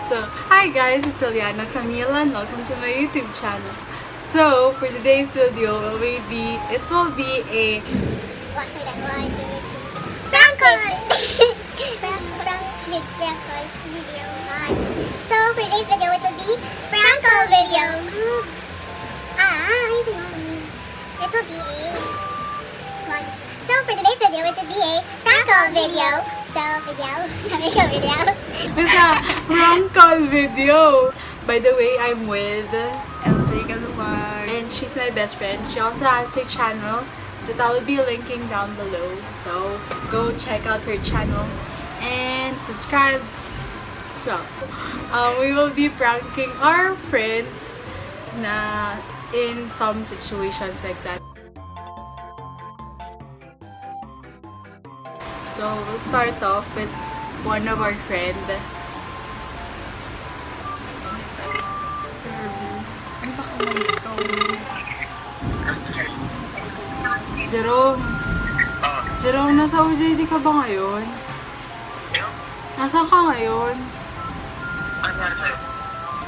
So, hi guys, it's Eliana Camila and welcome to my YouTube channel. So, for today's video, it will be a prank call video. So for today's video, it will be prank call video. It will be a So for today's video, it will be a prank call video. It's a prank call video. By the way, I'm with LJ Galuwag. and she's my best friend. She also has a channel that I'll be linking down below. So go check out her channel and subscribe as well. We will be pranking our friends na in some situations like that. So we'll start off with one of our friend. Ay, baka ma-stones. Jerome, nasa OJT ka ba ngayon? Nasaan ka ngayon?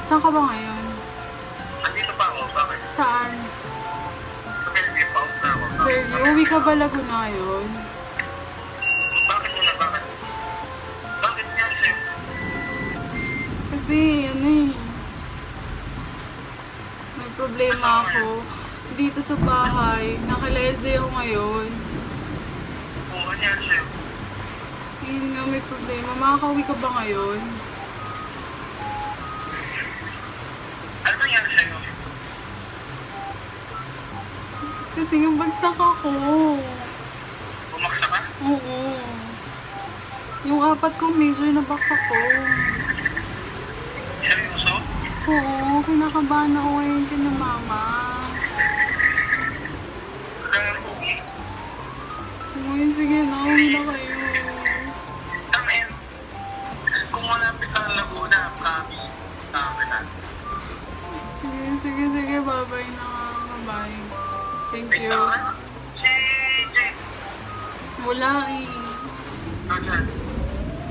Saan ka ba ngayon? Andito pa ako, bakit? Saan? Fairview pa ako. Fairview? Uwi ka ba Laguna ngayon? Bakit mo na, bakit? Bakit nga, Chef? Kasi, may problema ako. Dito sa bahay, naka-LJ ako ngayon. Oo, ano yan, Chef? Yun nga, may problema. Makakauwi ka ba ngayon? Ano nangyari sa'yo? Kasi yung bagsak ako. Bumaksa ka? Oo. Yung 4 kong major na baksak ko. Seryoso? Oo, kinakabahan ako ngayon kina mama. Kaya okay. Ngayon, sige na, uwi na kayo. Amen. Kung malapit ang Laguna, promise. Sabi na. Sige, bye-bye na. Bye-bye. Thank Wait you. lang, Si Jay. Wala eh. Nasaan?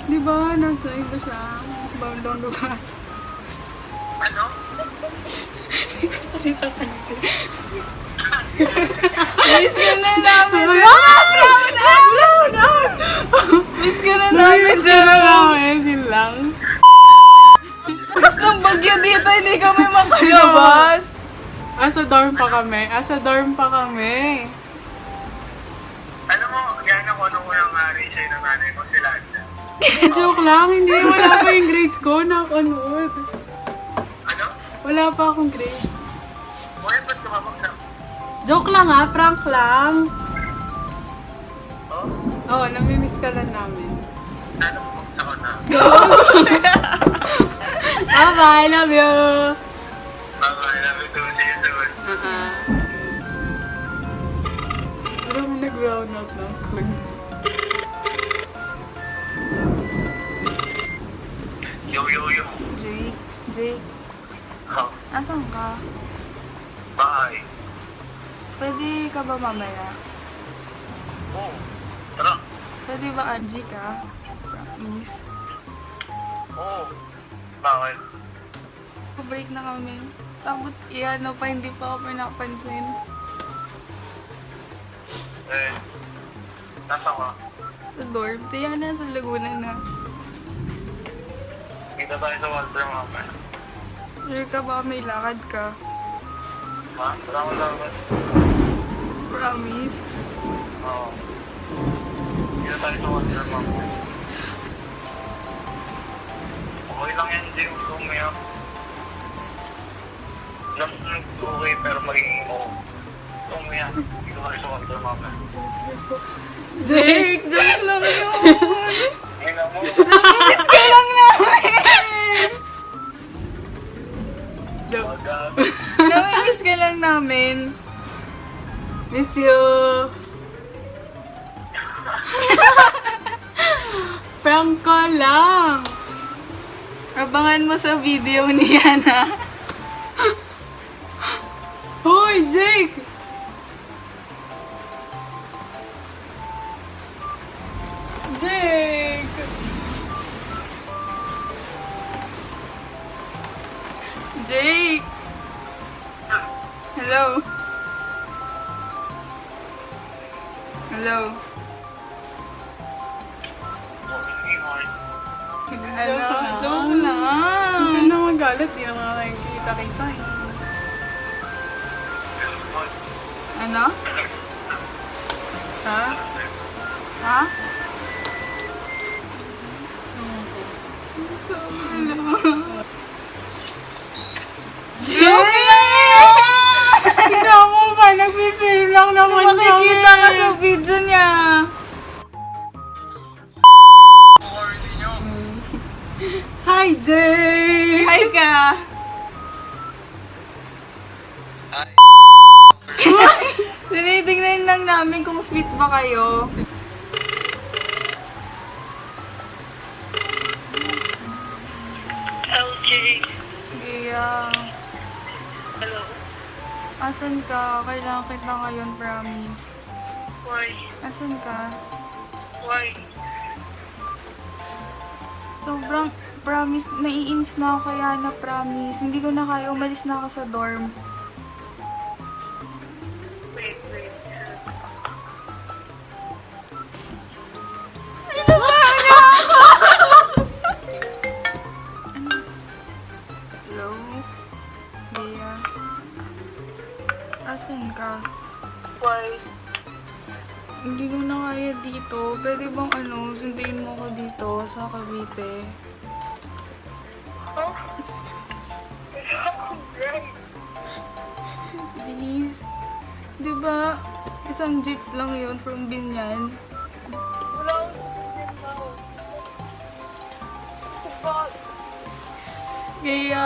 Di ba, nasa iba siya? Sa bandang lugar. Ano? Salita ka na siya. Miss ka na namin. Wala na! Miss ka na namin. Miss ka na namin. Yun lang. Tapos ng bagyo dito, hindi kami makalabas. Asa dorm pa kami. Alam mo, yan ako nung unang hari sa'yo ng nanay mo sila. Joke lang, hindi. Wala pa yung grades ko. Nakanood. Ano? Wala pa akong grades. Uy, ba't tumawag na? Joke lang ha, prank lang. Oh? Oo, namimiss ka lang namin. Ano mo ako na? Bye-bye, love you! Bye-bye, love you too. See you soon. Parang nag-round out ng kun. Yo. Jake, Oh, asan ka? bye. Pwede ka ba mamaya? Oh, tara. Pwede ba Angie ka? Promise. Oh, bakit? Pabalik na kami. Tapos iyan pa, hindi pa ako pinapansin. Nasa ka? Sa dorm. Tiyan na sa Laguna na. Kita tayo sa Walter mamaya. Sure ka ba may lakad ka? Ha? Salamat. Promise. Oo. Kita tayo sa Walter mamaya. Okay lang yan, Jim. Umiyak. Lang okay, pero magiging oo. Umiyak. Kita tayo sa Walter mamaya. Jake! Joke lang yun! Ina mo. Miss ka lang namin! Joke. Agad. Namimiss ka lang namin. Miss you! Prank ko lang! Abangan mo sa video ni Yana. Hoy, Jake! Jake! Jake! Hello? Hello? Joke lang. Hindi na magalit. Di na mga nakikita-kita eh. Ano? Ha? Ha? Joke lang! Tignan mo ba? Nag-film lang naman kami. Makikita ka sa video niya. Hi, Jay! Hi ka! Tinitignan lang namin kung sweet ba kayo. LJ. Iya. Hello. Asan ka? Kailangan kita ngayon, promise. Why? Asan ka? Why? Sobrang, promise, naiinis na ako kaya na promise. Hindi ko na kaya, umalis na ako sa dorm. Wait. Hello? Dia? Asan ka? Why? Hindi ko na kaya dito. Pwede bang sunduin mo ko dito sa Cavite? Oh? Please. Di ba, isang jeep lang yun from Binyan? Wala akong sabihin na. Bakit? Kaya,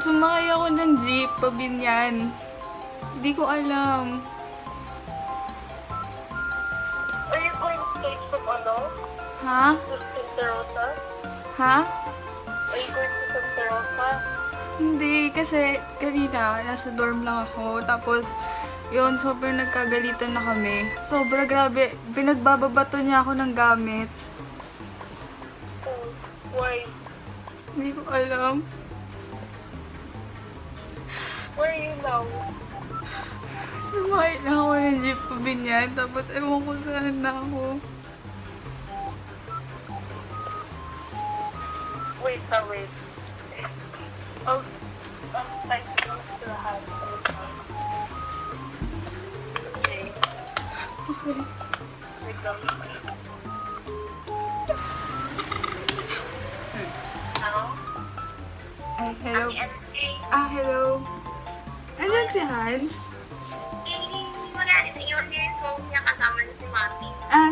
sumakay ako ng jeep pa Binyan. Hindi ko alam. Are you going straight from Ha? to Santa Rosa? Ha? Are you going to Santa Rosa? Hindi, kasi kanina, nasa dorm lang ako. Tapos, yun, sobrang nagkagalitan na kami. Sobra grabe. Pinagbababato niya ako ng gamit. Oh, why? Hindi ko alam. Where are you now? Sumakay na ako ng jeep pa Binyan. Tapos, ewan ko saan na ako. Wait. Oh, thank you to the house. Okay. Wait lang. Hello? Ay, hello. LJ. Hello. Andiyan si Hans? Wala. Yung phone niya kasama niya si Mami.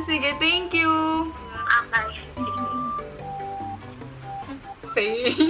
Sige, thank you. Akay. Face.